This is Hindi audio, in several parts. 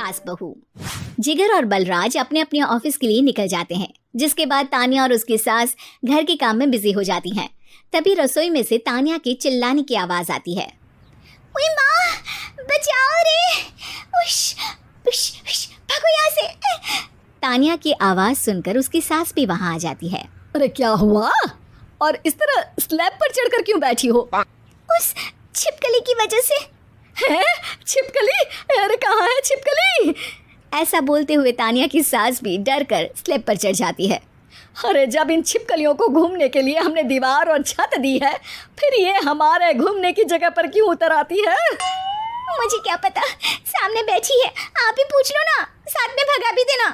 सास बहू। जिगर और बलराज अपने अपने ऑफिस के लिए निकल जाते हैं, जिसके बाद तानिया और उसकी सास घर के काम में बिजी हो जाती हैं। तभी रसोई में से तानिया के चिल्लाने की आवाज आती है। ओए माँ, बचाओ रे, उश, उश, उश, भागो यहाँ से। तानिया की आवाज सुनकर उसकी सास भी वहां आ जाती है। अरे क्या हुआ? और इस तरह स्लैब पर चढ़कर क्यों बैठी हो? उस छिपकली की वजह से। है? छिपकली? अरे कहाँ है छिपकली? ऐसा बोलते हुए तानिया की सास भी डर कर स्लैब पर चढ़ जाती है। अरे जब इन छिपकलियों को घूमने के लिए हमने दीवार और छत दी है, फिर ये हमारे घूमने की जगह पर क्यों उतर आती है? मुझे क्या पता, सामने बैठी है, आप ही पूछ लो ना, साथ में भगा भी देना।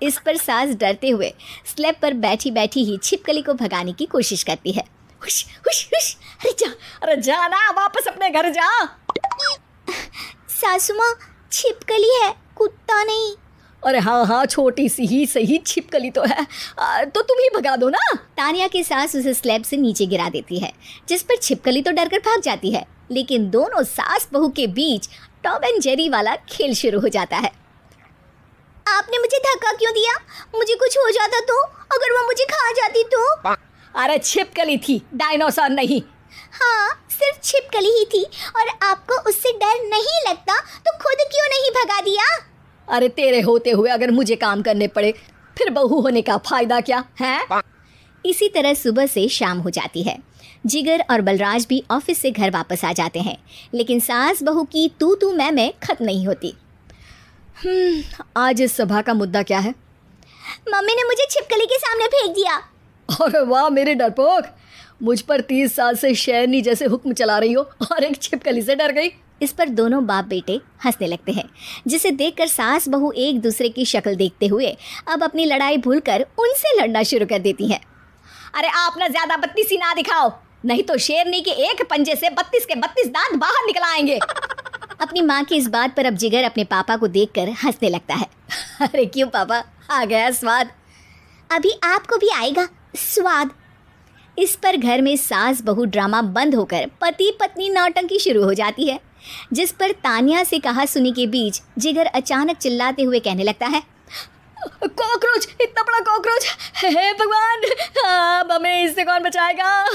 इस पर सास डरते हुए स्लैब पर बैठी बैठी ही छिपकली को भगाने की कोशिश करती है। हुश, हुश, हुश, अरे जा ना, वापस अपने घर जा। सासू माँ, छिपकली है, कुत्ता नहीं। अरे हाँ, छोटी सी ही सही छिपकली तो है, तो तुम ही भगा दो ना। तानिया की सास उसे स्लैब से नीचे गिरा देती है, जिस पर छिपकली तो डरकर भाग जाती है, लेकिन दोनों सास बहू के बीच टॉम एंड जेरी वाला खेल शुरू हो जाता है। आपने मुझे धक्का क्यों दिया? मुझे कुछ हो जाता तो? अगर वो मुझे खा जाती तो? अरे छिपकली थी, डायनासोर नहीं। हाँ, सिर्फ छिपकली ही थी, और आपको उससे डर नहीं लगता तो खुद क्यों नहीं भगा दिया? अरे तेरे होते हुए अगर मुझे काम करने पड़े, फिर बहू होने का फायदा क्या है? इसी तरह सुबह से शाम हो जाती है। जिगर और बलराज भी ऑफिस से घर वापस आ जाते हैं, लेकिन सास बहू की तू मैं खत्म नहीं होती। आज इस सभा का मुद्दा क्या है? मम्मी ने मुझे छिपकली के सामने फेंक दिया। अरे वाह मेरे डरपोक, मुझ पर 30 साल से शेरनी जैसे हुक्म चला रही हो और एक छिपकली से डर गई। इस पर दोनों बाप बेटे हंसने लगते हैं, जिसे देखकर सास बहू एक दूसरे की शक्ल देखते हुए अब अपनी लड़ाई भूलकर उनसे लड़ना शुरू कर देती हैं। अरे आप ना ज्यादा बत्तीसी ना दिखाओ, नहीं तो शेरनी के एक पंजे से 32 के 32 दांत बाहर निकल आएंगे। अपनी माँ की इस बात पर अब जिगर अपने पापा को देखकर हंसने लगता है। अरे क्यों पापा, आ गया स्वाद? अभी आपको भी आएगा स्वाद। इस पर घर में सास बहू ड्रामा बंद होकर पति पत्नी नौटंकी शुरू हो जाती है, जिस पर तानिया से कहा सुनी के बीच जिगर अचानक चिल्लाते हुए कहने लगता है। कॉकरोच, इतना बड़ा कॉकरोच, हे भगवान, अब हमें इससे कौन बचाएगा?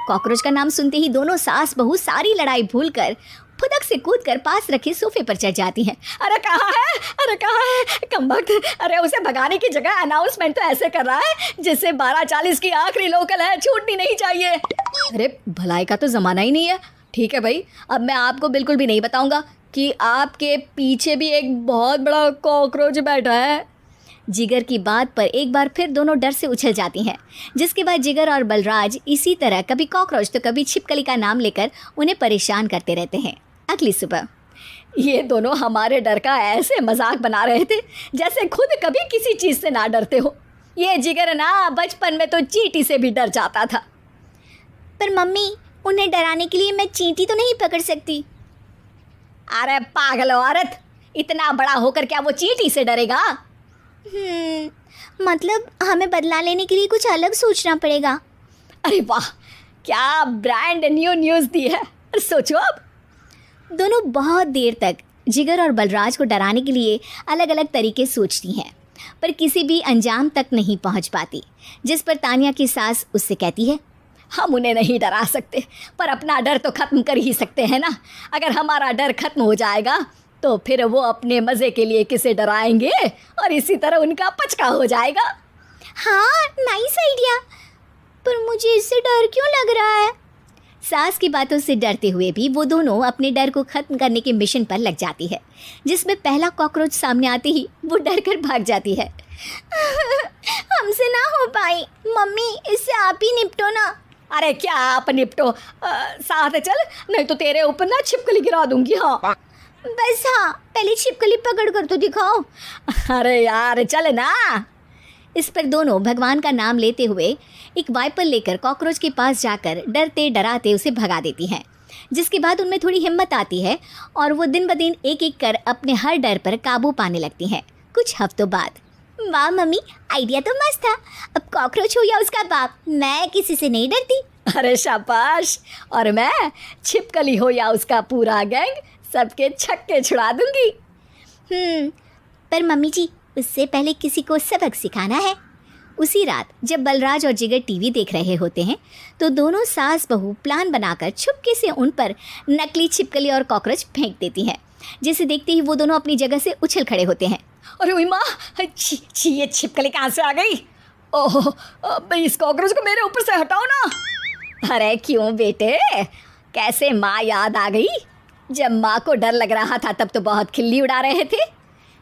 कॉकरोच का नाम सुनते ही दोनों सास बहू सारी लड़ाई भूलकर फुदक से कूदकर पास रखे सोफे पर चढ़ जाती हैं। अरे कहाँ है, अरे कहाँ है कमबख्त? अरे उसे भगाने की जगह अनाउंसमेंट तो ऐसे कर रहा है जिससे 12:40 की आखिरी लोकल है, छूटनी नहीं चाहिए। अरे भलाई का तो ज़माना ही नहीं है। ठीक है भाई, अब मैं आपको बिल्कुल भी नहीं बताऊंगा कि आपके पीछे भी एक बहुत बड़ा कॉकरोच बैठा है। जिगर की बात पर एक बार फिर दोनों डर से उछल जाती हैं, जिसके बाद जिगर और बलराज इसी तरह कभी कॉकरोच तो कभी छिपकली का नाम लेकर उन्हें परेशान करते रहते हैं। अगली सुबह ये दोनों हमारे डर का ऐसे मजाक बना रहे थे जैसे खुद कभी किसी चीज़ से ना डरते हो। ये जिगर ना बचपन में तो चींटी से भी डर जाता था। पर मम्मी, उन्हें डराने के लिए मैं चींटी तो नहीं पकड़ सकती। अरे पागल औरत, इतना बड़ा होकर क्या वो चींटी से डरेगा? मतलब हमें बदला लेने के लिए कुछ अलग सोचना पड़ेगा। अरे वाह, क्या ब्रांड न्यू न्यूज़ दी है। सोचो अब। दोनों बहुत देर तक जिगर और बलराज को डराने के लिए अलग अलग तरीके सोचती हैं, पर किसी भी अंजाम तक नहीं पहुंच पाती, जिस पर तानिया की सास उससे कहती है। हम उन्हें नहीं डरा सकते, पर अपना डर तो ख़त्म कर ही सकते हैं ना। अगर हमारा डर खत्म हो जाएगा तो फिर वो अपने मज़े के लिए किसे डराएंगे और इसी तरह उनका पचका हो जाएगा। हाँ, नाइस आइडिया, पर मुझे इससे डर क्यों लग रहा है? सास की बातों से डरते हुए भी वो दोनों अपने डर को ख़त्म करने के मिशन पर लग जाती है, जिसमें पहला कॉकरोच सामने आते ही वो डर कर भाग जाती है। हमसे ना हो पाई मम्मी, इससे आप ही निपटो ना। अरे क्या आप निपटो, साथ चल, नहीं तो तेरे ऊपर ना छिपकली गिरा दूंगी। हाँ बस, हाँ पहले छिपकली पकड़ कर तो दिखाओ। अरे यार चल ना। इस पर दोनों भगवान का नाम लेते हुए एक वाइपर लेकर कॉकरोच के पास जाकर डरते डराते उसे भगा देती हैं, जिसके बाद उनमें थोड़ी हिम्मत आती है और वो दिन ब दिन एक एक कर अपने हर डर पर काबू पाने लगती हैं। कुछ हफ्तों बाद। वाह मम्मी, आइडिया तो मस्त था। अब कॉकरोच हो या उसका बाप, मैं किसी से नहीं डरती। अरे शाबाश, और मैं छिपकली हो या उसका पूरा गैंग, सबके छक्के छुड़ा दूंगी। पर मम्मी जी उससे पहले किसी को सबक सिखाना है। उसी रात जब बलराज और जिगर टीवी देख रहे होते हैं तो दोनों सास बहू प्लान बनाकर छुपके से उन पर नकली छिपकली और कॉकरोच फेंक देती हैं, जिसे देखते ही वो दोनों अपनी जगह से उछल खड़े होते हैं। अरे ओए माँ, छी छी, ये छिपकली कहाँ से आ गई? ओह, अब इस कॉकरोच को मेरे ऊपर से हटाओ ना। अरे क्यों बेटे, कैसे माँ याद आ गई? जब माँ को डर लग रहा था तब तो बहुत खिल्ली उड़ा रहे थे।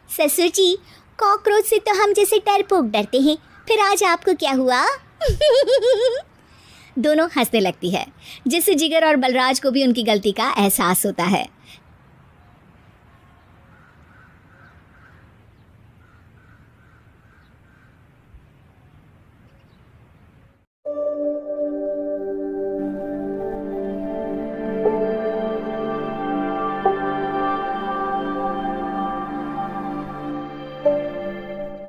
ससुर जी, कॉकरोच से तो हम जैसे डरपोक डरते हैं, फिर आज आपको क्या हुआ? दोनों हंसने लगती है, जिससे जिगर और बलराज को भी उनकी गलती का एहसास होता है।